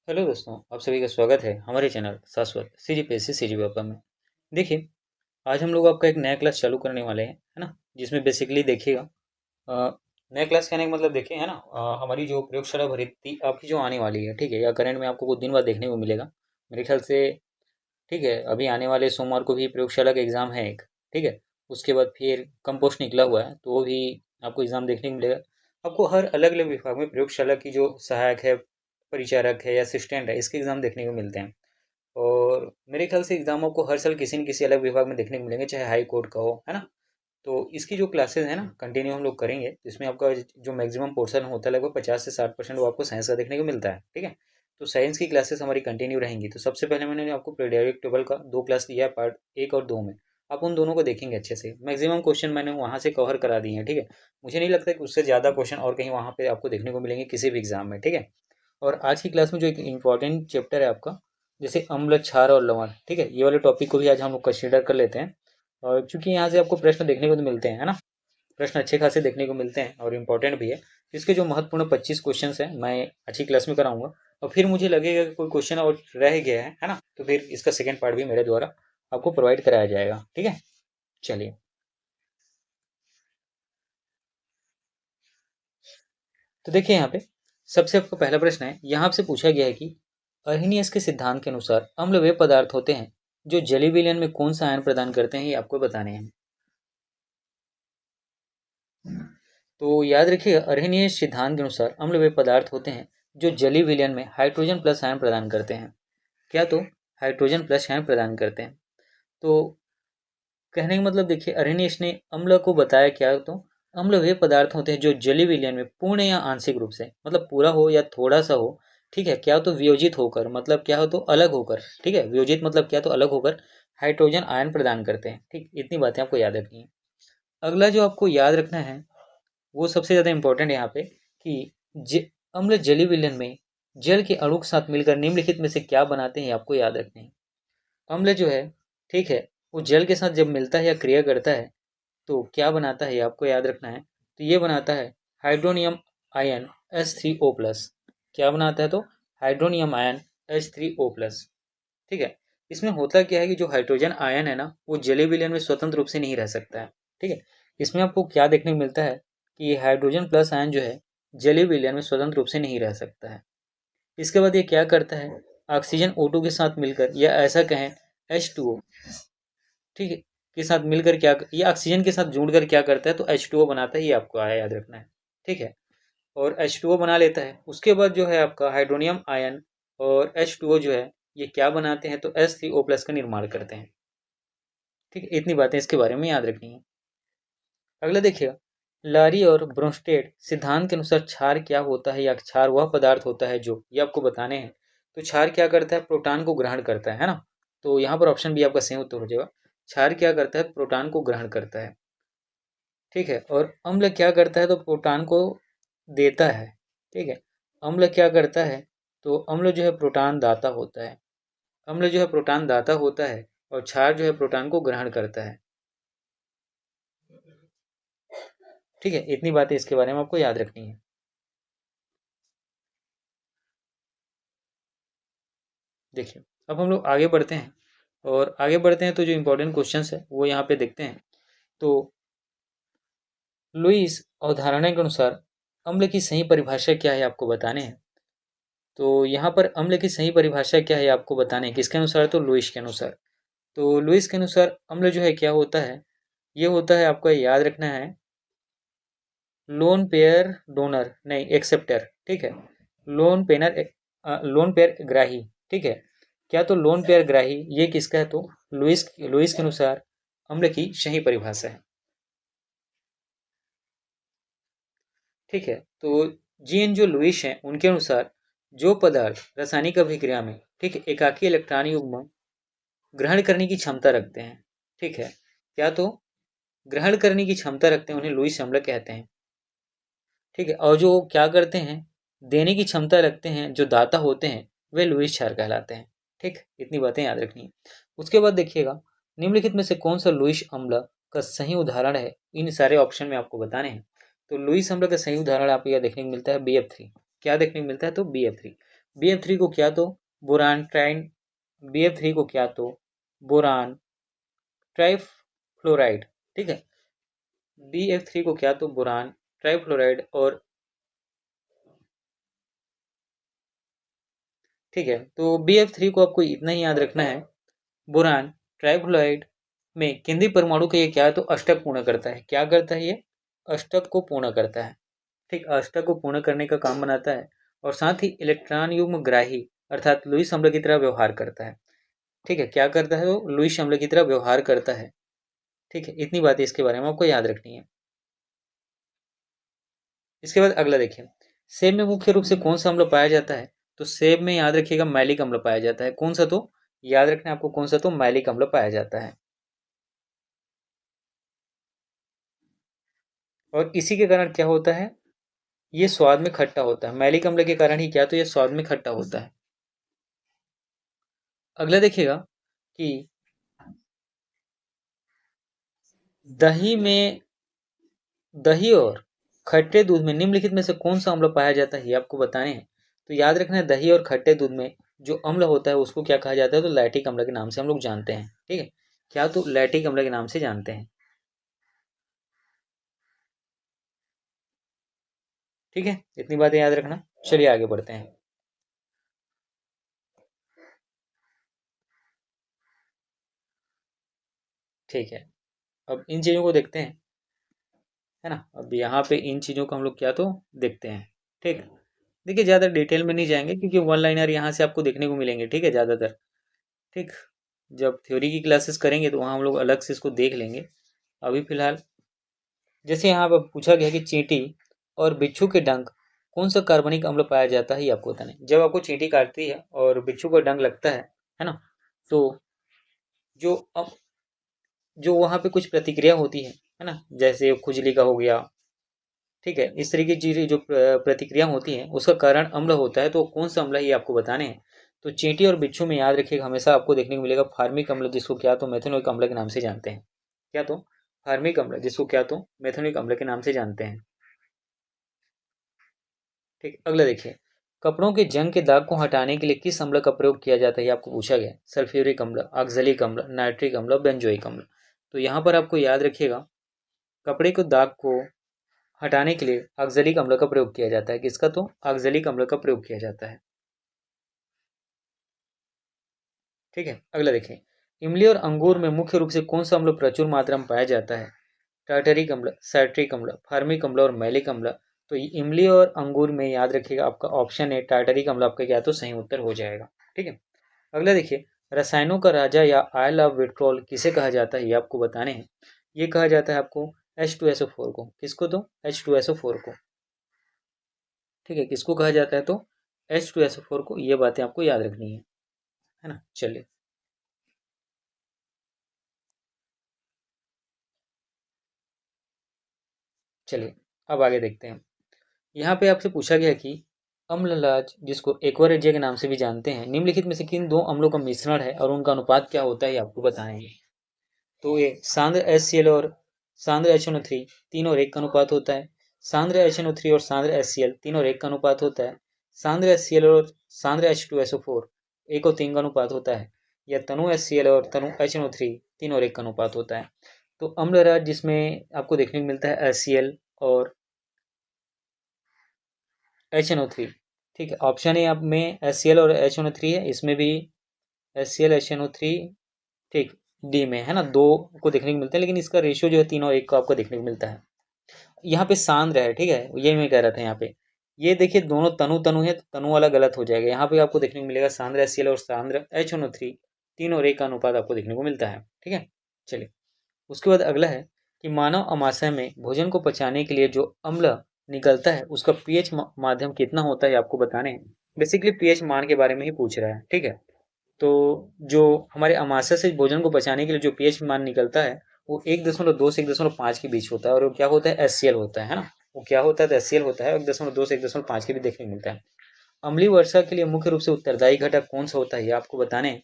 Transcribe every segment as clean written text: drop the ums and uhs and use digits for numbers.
Hello दोस्तों, आप सभी का स्वागत है हमारे चैनल शाश्वत सीजीपीएससी सीजीपीएफए में। देखिए, आज हम लोग आपका एक नया क्लास चालू करने वाले हैं, है ना। जिसमें बेसिकली देखिएगा, नया क्लास कहने का मतलब देखिए, है ना। हमारी जो प्रयोगशाला भर्ती आपकी जो आने वाली है, ठीक है, या करंट में आपको कुछ दिन बाद देखने को मिलेगा मेरे ख्याल से। ठीक है, अभी आने वाले सोमवार को भी प्रयोगशाला का एग्ज़ाम है एक। ठीक है, उसके बाद फिर कंपोस्ट निकला हुआ है, तो वो भी आपको एग्ज़ाम देखने को मिलेगा। आपको हर अलग अलग विभाग में प्रयोगशाला की जो सहायक है, परिचारक है या असिस्टेंट है, इसके एग्ज़ाम देखने को मिलते हैं। और मेरे ख्याल से एग्ज़ाम आपको हर साल किसी न किसी अलग विभाग में देखने को मिलेंगे, चाहे हाई कोर्ट का हो, है ना। तो इसकी जो क्लासेस है ना, कंटिन्यू हम लोग करेंगे, तो इसमें आपका जो मैक्सिमम पोर्शन होता है लगभग 50 से 60% वो आपको साइंस का देखने को मिलता है। ठीक है, तो साइंस की क्लासेस हमारी कंटिन्यू रहेंगी। तो सबसे पहले मैंने आपको पीरियोडिक टेबल का 2 क्लास दिया है, पार्ट 1 और 2 में। आप उन दोनों को देखेंगे अच्छे से। मैक्सिमम क्वेश्चन मैंने वहाँ से कवर करा दिए हैं। ठीक है, मुझे नहीं लगता कि उससे ज़्यादा क्वेश्चन और कहीं वहाँ पे आपको देखने को मिलेंगे किसी भी एग्जाम में। ठीक है, और आज की क्लास में जो एक इम्पॉर्टेंट चैप्टर है आपका, जैसे अम्ल, क्षार और लवण, ठीक है, ये वाले टॉपिक को भी आज हम लोग कंसीडर कर लेते हैं। और चूंकि यहाँ से आपको प्रश्न देखने को तो मिलते हैं, है ना। प्रश्न अच्छे खासे देखने को मिलते हैं और इम्पोर्टेंट भी है। इसके जो महत्वपूर्ण 25 क्वेश्चन हैं मैं अच्छी क्लास में कराऊंगा। और फिर मुझे लगेगा कि कोई क्वेश्चन और रह गया है ना, तो फिर इसका सेकंड पार्ट भी मेरे द्वारा आपको प्रोवाइड कराया जाएगा। ठीक है, चलिए। तो देखिए यहाँ पे सबसे आपका पहला प्रश्न है, यहाँ आपसे पूछा गया है कि अर्हेनियस के सिद्धांत के अनुसार अम्ल वे पदार्थ होते हैं जो जलीय विलयन में कौन सा आयन प्रदान करते हैं, ये आपको बताने हैं। तो याद रखिएगा, अर्हेनियस सिद्धांत के अनुसार अम्ल वे पदार्थ होते हैं जो जलीय विलयन में हाइड्रोजन प्लस आयन प्रदान करते हैं। क्या? तो हाइड्रोजन प्लस आयन प्रदान करते हैं। तो कहने का मतलब देखिए, अर्हेनियस ने अम्ल को बताया क्या, तो अम्ल वे पदार्थ होते हैं जो जलीय विलयन में पूर्ण या आंशिक रूप से, मतलब पूरा हो या थोड़ा सा हो, ठीक है, क्या तो वियोजित होकर, मतलब क्या हो तो अलग होकर, ठीक है, वियोजित मतलब क्या तो अलग होकर हाइड्रोजन आयन प्रदान करते हैं। ठीक, इतनी बातें आपको याद रखनी है। अगला जो आपको याद रखना है वो सबसे ज़्यादा इंपॉर्टेंट है यहाँ पे, कि अम्ल जलीय विलयन में जल के अणु के साथ मिलकर निम्नलिखित में से क्या बनाते हैं, आपको याद रखने हैं। अम्ल जो है, ठीक है, वो जल के साथ जब मिलता है या क्रिया करता है तो क्या बनाता है, ये आपको याद रखना है। तो ये बनाता है हाइड्रोनियम आयन H3O+। क्या बनाता है? तो हाइड्रोनियम आयन H3O+। ठीक है, इसमें होता क्या है कि जो हाइड्रोजन आयन है ना, वो जलीय विलयन में स्वतंत्र रूप से नहीं रह सकता है। ठीक है, इसमें आपको क्या देखने को मिलता है कि ये हाइड्रोजन प्लस आयन जो है जलीय विलयन में स्वतंत्र रूप से नहीं रह सकता है। इसके बाद ये क्या करता है, ऑक्सीजन O2 के साथ मिलकर, या ऐसा कहें H2O, ठीक है, के साथ मिलकर क्या, ये ऑक्सीजन के साथ जुड़कर क्या करता है, तो H2O बनाता है। ये आपको आया याद रखना है। ठीक है, और H2O बना लेता है। उसके बाद जो है आपका हाइड्रोनियम आयन और H2O जो है, ये क्या बनाते हैं, तो H3O+ का निर्माण करते हैं। ठीक है, इतनी बातें इसके बारे में याद रखनी है। अगला देखिएगा, लारी और ब्रोंस्टेड सिद्धांत के अनुसार क्षार क्या होता है, या क्षार वह पदार्थ होता है जो, ये आपको बताने हैं। तो क्षार क्या करता है, प्रोटॉन को ग्रहण करता है ना। तो यहाँ पर ऑप्शन बी आपका सही उत्तर हो जाएगा। क्षार क्या करता है, प्रोटॉन को ग्रहण करता है। ठीक है, और अम्ल क्या करता है, तो प्रोटॉन को देता है। ठीक है, अम्ल क्या करता है, तो अम्ल जो है प्रोटॉन दाता होता है। अम्ल जो है प्रोटॉन दाता होता है, और क्षार जो है प्रोटॉन को ग्रहण करता है। ठीक है, इतनी बातें इसके बारे में आपको याद रखनी है। देखिए, अब हम लोग आगे बढ़ते हैं, और आगे बढ़ते हैं तो जो इम्पोर्टेंट क्वेश्चंस है वो यहाँ पे देखते हैं। तो लुईस अवधारणा के अनुसार अम्ल की सही परिभाषा क्या है, आपको बताने हैं। तो यहाँ पर अम्ल की सही परिभाषा क्या है आपको बताने हैं, किसके अनुसार, तो लुईस के अनुसार। तो लुईस के अनुसार अम्ल जो है क्या होता है, ये होता है, आपको याद रखना है, लोन पेयर डोनर नहीं एक्सेप्टर। ठीक है, लोन पेनर लोन पेयर ग्राही। ठीक है, क्या तो लोन पेयर ग्राही, ये किसका है, तो लुईस लुईस के अनुसार अम्ल की सही परिभाषा है। ठीक है, तो जीन जो लुईस हैं उनके अनुसार जो पदार्थ रासायनिक अभिक्रिया में, ठीक है, एकाकी इलेक्ट्रॉन युग्म ग्रहण करने की क्षमता रखते हैं। ठीक है, क्या तो ग्रहण करने की क्षमता रखते हैं, उन्हें लुईस अम्ल कहते हैं। ठीक है, और जो क्या करते हैं, देने की क्षमता रखते हैं, जो दाता होते हैं, वे लुईस क्षार कहलाते हैं। ठीक, इतनी बातें याद रखनी है। उसके बाद देखिएगा, निम्नलिखित में से कौन सा लुईस अम्ल का सही उदाहरण है, इन सारे ऑप्शन में आपको बताने हैं। तो लुईस अम्ल का सही उदाहरण आपको यह देखने को मिलता है BF3। क्या देखने को मिलता है, तो BF3। BF3 को क्या तो बोरान ट्राइन BF3 को क्या तो बोरान ट्राइफ्लोराइड, ठीक है। BF3 को क्या तो बोरान ट्राइफ्लोराइड और ठीक है, तो BF3 को आपको इतना ही याद रखना है, बोरान ट्राइफ्लोराइड में केंद्रीय परमाणु का ये क्या है तो अष्टक पूर्ण करता है। क्या करता है ये? अष्टक को पूर्ण करता है, ठीक, अष्टक को पूर्ण करने का काम बनाता है और साथ ही इलेक्ट्रॉन युग्म ग्राही अर्थात लुईस अम्ल की तरह व्यवहार करता है, ठीक है। क्या करता है वो? लुईस अम्ल की तरह व्यवहार करता है, ठीक है। इतनी बातें इसके बारे में आपको याद रखनी है। इसके बाद अगला देखिए, सेब में मुख्य रूप से कौन सा अम्ल पाया जाता है? तो सेब में याद रखिएगा मैलिक अम्ल पाया जाता है। कौन सा? तो याद रखना है आपको, कौन सा? तो मैलिक अम्ल पाया जाता है। और इसी के कारण क्या होता है, ये स्वाद में खट्टा होता है। मैलिक अम्ल के कारण ही क्या, तो ये स्वाद में खट्टा होता है। अगला देखिएगा कि दही में दही और खट्टे दूध में निम्नलिखित में से कौन सा अम्ल पाया जाता है, ये आपको बताने हैं। तो याद रखना है, दही और खट्टे दूध में जो अम्ल होता है उसको क्या कहा जाता है, तो लैक्टिक अम्ल के नाम से हम लोग जानते हैं, ठीक है। क्या? तो लैक्टिक अम्ल के नाम से जानते हैं, ठीक है। इतनी बातें याद रखना। चलिए आगे बढ़ते हैं। ठीक है, अब इन चीज़ों को देखते हैं, है ना। अब यहाँ पे इन चीज़ों को हम लोग क्या तो देखते हैं, ठीक। देखिए ज़्यादा डिटेल में नहीं जाएंगे क्योंकि वन लाइनर यहाँ से आपको देखने को मिलेंगे, ठीक है, ज़्यादातर, ठीक। जब थ्योरी की क्लासेस करेंगे तो वहाँ हम लोग अलग से इसको देख लेंगे। अभी फिलहाल जैसे यहाँ पर पूछा गया कि चींटी और बिच्छू के डंक कौन सा कार्बनिक अम्ल पाया जाता है, ये आपको बताना है। जब आपको चींटी काटती है और बिच्छू का डंक लगता है ना, तो जो अब जो वहाँ पे कुछ प्रतिक्रिया होती है ना, जैसे खुजली का हो गया, ठीक है, इस तरीके की चीज़ें जो प्रतिक्रिया होती हैं उसका कारण अम्ल होता है। तो कौन सा अम्ल है ये आपको बताने हैं। तो चींटी और बिच्छू में याद रखिएगा हमेशा आपको देखने को मिलेगा फार्मिक अम्ल, जिसको क्या तो मेथनोइक अम्ल के नाम से जानते हैं। क्या तो फार्मिक अम्ल, जिसको क्या तो मेथनोइक अम्ल के नाम से जानते हैं, ठीक। अगला देखिए, कपड़ों के जंग के दाग को हटाने के लिए किस अम्ल का प्रयोग किया जाता है, ये आपको पूछा गया। सल्फ्यूरिक अम्ल, ऑक्जेलिक अम्ल, नाइट्रिक अम्ल, बेंजोइक अम्ल। तो यहाँ पर आपको याद रखिएगा, कपड़े को दाग को हटाने के लिए ऑक्जेलिक अम्ल का प्रयोग किया जाता है। किसका? तो ऑक्जेलिक अम्ल का प्रयोग किया जाता है, ठीक है। अगला देखिए, इमली और अंगूर में मुख्य रूप से कौन सा अम्ल प्रचुर मात्रा में पाया जाता है? टार्टरिक अम्ल, साइट्रिक अम्ल, फार्मिक अम्ल और मैलिक अम्ल। तो ये इमली और अंगूर में याद रखिएगा आपका ऑप्शन है टार्टरिक अम्ल, आपका क्या तो सही उत्तर हो जाएगा, ठीक है। अगला देखिए, रसायनों का राजा या आयल ऑफ विट्रोल किसे कहा जाता है, ये आपको बताने हैं। ये कहा जाता है आपको H2SO4 को। किसको? तो H2SO4 को, ठीक है। किसको कहा जाता है? तो H2SO4 को। ये बातें आपको याद रखनी है ना। चलिए चलिए अब आगे देखते हैं। यहाँ पे आपसे पूछा गया कि अम्ललाज, जिसको एक्वारेजिया के नाम से भी जानते हैं, निम्नलिखित में से किन दो अम्लों का मिश्रण है और उनका अनुपात क्या होता है, ये आपको बताएंगे। तो ये सांद्र HCl और सांद्र HNO3 तीन और एक का अनुपात होता है। सांद्र HNO3 और सांद्र HCl तीन और एक का अनुपात होता है। सांद्र HCl और सांद्र H2SO4 एक और तीन का अनुपात होता है। या तनु HCl और तनु HNO3 तीन और एक का अनुपात होता है। तो अम्लराज जिसमें आपको देखने को मिलता है HCl और HNO3, ठीक है। ऑप्शन ए आप में HCl और HNO3 है, इसमें भी HCl HNO3, ठीक, डी में है ना, दो को देखने को मिलता है, लेकिन इसका रेशियो जो है तीनों एक को आपको देखने को मिलता है। यहाँ पे सांद्र है, ठीक है, ये मैं कह रहा था। यहाँ पे ये देखिए दोनों तनु तनु है, तो तनु वाला गलत हो जाएगा। यहाँ पे आपको देखने को मिलेगा सांद्र HCl और सांद्र HNO3 तीन और एक का अनुपात आपको देखने को मिलता है, ठीक है। चलिए उसके बाद अगला है कि मानव अमाशय में भोजन को पचाने के लिए जो अम्ल निकलता है उसका पीएच माध्यम कितना होता है, आपको बताने हैं। बेसिकली पीएच मान के बारे में ही पूछ रहा है, ठीक है। तो जो हमारे अमाशय से भोजन को बचाने के लिए जो पीएच मान निकलता है वो 1.2 से 1.5 के बीच होता है। और वो क्या होता है? HCl होता है ना। वो क्या होता है? तो HCl होता है। 1.2 से 1.5 के भी देखने को मिलता है। अम्लीय वर्षा के लिए मुख्य रूप से उत्तरदायी घटक कौन सा होता है, ये आपको बताने हैं।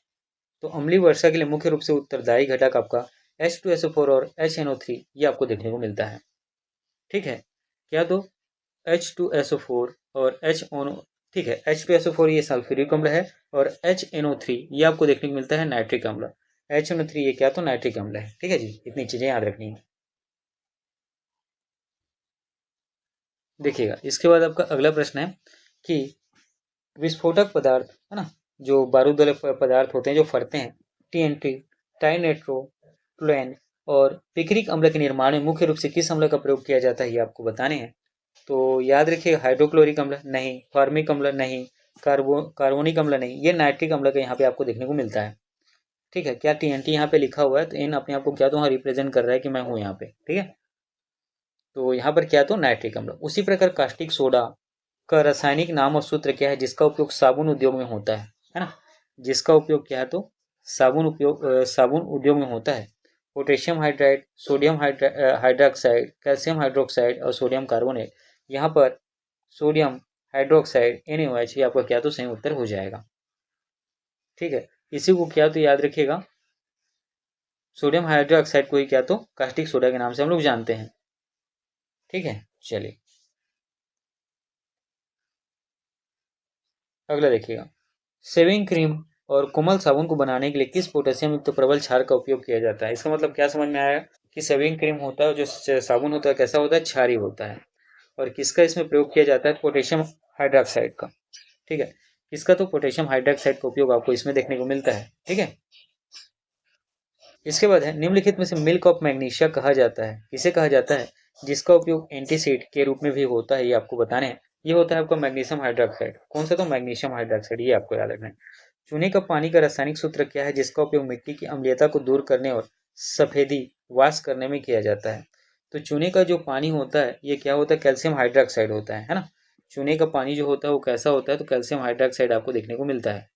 तो अम्लीय वर्षा के लिए मुख्य रूप से उत्तरदायी घटक आपका H2SO4 और HNO3 ये आपको देखने को मिलता है, ठीक है। क्या? तो H2SO4 और ठीक है। H2SO4 ये सल्फ्यूरिक अम्ल है, और HNO3 ये आपको देखने को मिलता है नाइट्रिक अम्ल। HNO3 ये क्या, तो नाइट्रिक अम्ल है। ठीक है जी, इतनी चीजें याद रखनी है। देखिएगा, इसके बाद आपका अगला प्रश्न है कि विस्फोटक पदार्थ है ना, जो बारूद वाले पदार्थ होते हैं जो फटते हैं, TNT, टाइनेट्रोक्लोएन और पिक्रिक अम्ल के निर्माण में मुख्य रूप से किस अम्ल का प्रयोग किया जाता है, ये आपको बताने हैं। तो याद रखिए, हाइड्रोक्लोरिक अम्ल नहीं, फॉर्मिक अम्ल नहीं, कार्बोनिक अम्ल नहीं, ये नाइट्रिक अम्ल का यहाँ पे आपको देखने को मिलता है। ठीक है, क्या TNT यहाँ पे लिखा हुआ है, तो इन अपने आप को क्या तो वहाँ रिप्रेजेंट कर रहा है कि मैं हूँ यहाँ पे। ठीक है, तो यहाँ पर क्या तो नाइट्रिक अम्ल। उसी प्रकार कास्टिक सोडा का रासायनिक नाम और सूत्र क्या है जिसका उपयोग साबुन उद्योग में होता है ना, जिसका उपयोग क्या है तो साबुन उद्योग में होता है। Potassium hydride, sodium hydroxide, calcium hydroxide और सोडियम कार्बोनेट। यहाँ पर सोडियम हाइड्रोक्साइड NaOH ये आपका क्या तो सही उत्तर हो जाएगा। ठीक है, इसी को क्या तो याद रखिएगा, सोडियम हाइड्रोक्साइड को ही क्या तो कास्टिक सोडा के नाम से हम लोग जानते हैं। ठीक है, चलिए अगला देखिएगा। शेविंग क्रीम और कोमल साबुन को बनाने के लिए किस पोटेशियम युक्त प्रबल क्षार का उपयोग किया जाता है। इसका मतलब क्या समझ में आया कि शेविंग क्रीम होता है, जो साबुन होता है कैसा होता है, क्षारी होता है। और किसका इसमें प्रयोग किया जाता है, पोटेशियम हाइड्रोक्साइड का। ठीक है, किसका तो पोटेशियम हाइड्रोक्साइड का उपयोग आपको इसमें देखने को मिलता है। ठीक है, इसके बाद है निम्नलिखित में से मिल्क ऑफ मैग्नीशिया कहा जाता है, किसे कहा जाता है, जिसका उपयोग एंटीसीड के रूप में भी होता है, ये आपको बताने हैं। ये होता है आपका मैग्नीशियम हाइड्रोक्साइड। कौन सा तो मैग्नीशियम हाइड्रोक्साइड, ये आपको याद रखना है। चूने का पानी का रासायनिक सूत्र क्या है जिसका उपयोग मिट्टी की अम्लीयता को दूर करने और सफेदी वाश करने में किया जाता है। तो चूने का जो पानी होता है ये क्या होता है, कैल्शियम हाइड्रोक्साइड होता है ना। चूने का पानी जो होता है वो कैसा होता है, तो कैल्शियम हाइड्रोक्साइड आपको देखने को मिलता है।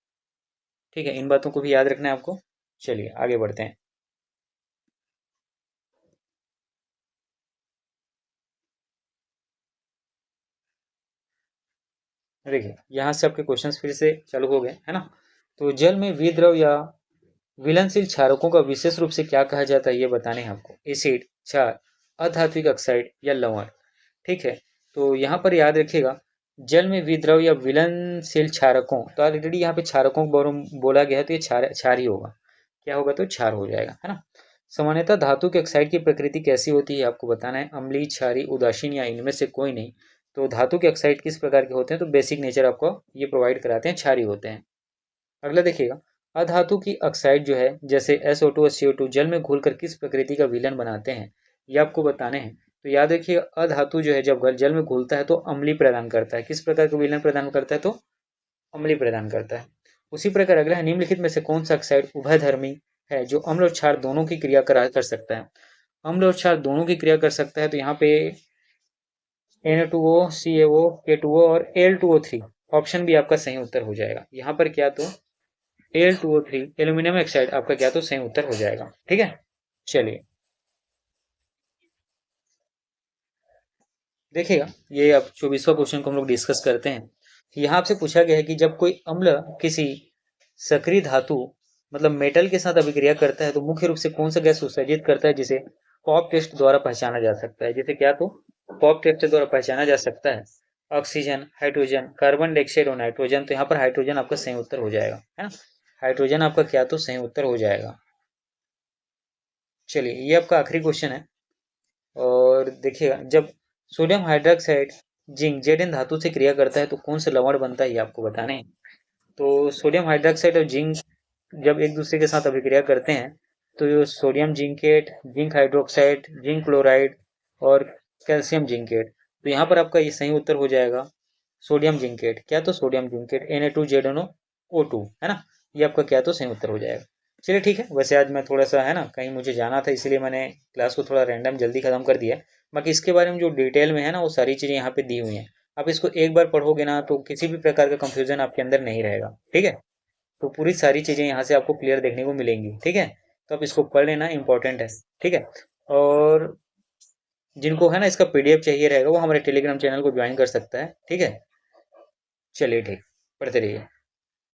ठीक है, इन बातों को भी याद रखना है आपको। चलिए आगे बढ़ते हैं। देखिए, यहाँ से आपके क्वेश्चंस फिर से चालू हो गए है ना। तो जल में विद्रव या विलनशील क्षारकों का विशेष रूप से क्या कहा जाता है, ये बताने हैं आपको। एसिड, क्षार, अधात्विक ऑक्साइड या लवण। ठीक है, तो यहाँ पर याद रखिएगा, जल में विद्रव या विलनशील क्षारकों, तो ऑलरेडी यहाँ पे क्षारकों को बोला गया है, तो ये क्षार ही होगा। क्या होगा, तो क्षार हो जाएगा है ना। सामान्यतः धातु के ऑक्साइड की प्रकृति कैसी होती है आपको बताना है, अम्लीय, क्षारी, उदासीन या इनमें से कोई नहीं। तो धातु के ऑक्साइड किस प्रकार के होते हैं, तो बेसिक नेचर आपको ये प्रोवाइड कराते हैं, क्षारी होते हैं। अगला देखिएगा, अधातु की ऑक्साइड जो है जैसे SO2 और CO2 जल में घुलकर किस प्रकृति का विलयन बनाते हैं, ये आपको बताने हैं। तो याद रखिए, अधातु जो है जब जल में घुलता है तो अम्लीय प्रदान करता है। किस प्रकार का विलयन प्रदान करता है, तो अम्लीय प्रदान करता है। उसी प्रकार अगला है, निम्नलिखित में से कौन सा ऑक्साइड उभयधर्मी है जो अम्ल और क्षार दोनों की क्रिया कर सकता है। अम्ल और क्षार दोनों की क्रिया कर सकता है, तो यहाँ पे Na2O, CaO, K2O और Al2O3 ऑप्शन भी आपका सही उत्तर हो जाएगा। यहाँ पर क्या तो Al2O3 एल्यूमिनियम ऑक्साइड आपका क्या तो सही उत्तर हो जाएगा। ठीक है, चलिए देखिएगा, ये अब 24वां क्वेश्चन को हम लोग डिस्कस करते हैं। यहाँ आपसे पूछा गया है कि जब कोई अम्ल किसी सक्रिय धातु मतलब मेटल के साथ अभिक्रिया करता है तो मुख्य रूप से कौन सा गैस उत्सर्जित करता है, जिसे पॉप टेस्ट द्वारा पहचाना जा सकता है। जिसे क्या तो पॉप टेस्ट द्वारा पहचाना जा सकता है। ऑक्सीजन, हाइड्रोजन, कार्बन डाइऑक्साइड और नाइट्रोजन। तो यहाँ पर हाइड्रोजन आपका सही उत्तर हो जाएगा है ना। हाइड्रोजन आपका क्या तो सही उत्तर हो जाएगा। चलिए, ये आपका आखिरी क्वेश्चन है। और देखिएगा, जब सोडियम हाइड्रोक्साइड जिंक Zn धातु से क्रिया करता है तो कौन सा लवण बनता है, ये आपको बताने हैं। तो सोडियम हाइड्रोक्साइड और जिंक जब एक दूसरे के साथ अभिक्रिया करते हैं तो ये sodium zincate, zinc hydroxide, zinc chloride और कैल्शियम जिंकेट। तो यहाँ पर आपका ये सही उत्तर हो जाएगा सोडियम जिंकेट। क्या तो सोडियम जिंकेट Na2ZnO2 है ना। ये आपका क्या तो सही उत्तर हो जाएगा। चलिए ठीक है, वैसे आज मैं थोड़ा सा है ना कहीं मुझे जाना था, इसीलिए मैंने क्लास को थोड़ा रैंडम जल्दी खत्म कर दिया। बाकी इसके बारे में जो डिटेल में है ना वो सारी चीज़ें यहाँ पे दी हुई हैं। आप इसको एक बार पढ़ोगे ना तो किसी भी प्रकार का कंफ्यूजन आपके अंदर नहीं रहेगा। ठीक है, तो पूरी सारी चीज़ें यहाँ से आपको क्लियर देखने को मिलेंगी। ठीक है, तो आप इसको पढ़ लेना, इंपॉर्टेंट है। ठीक है, और जिनको है ना इसका PDF चाहिए रहेगा वो हमारे टेलीग्राम चैनल को ज्वाइन कर सकता है। ठीक है, चलिए ठीक, पढ़ते रहिए।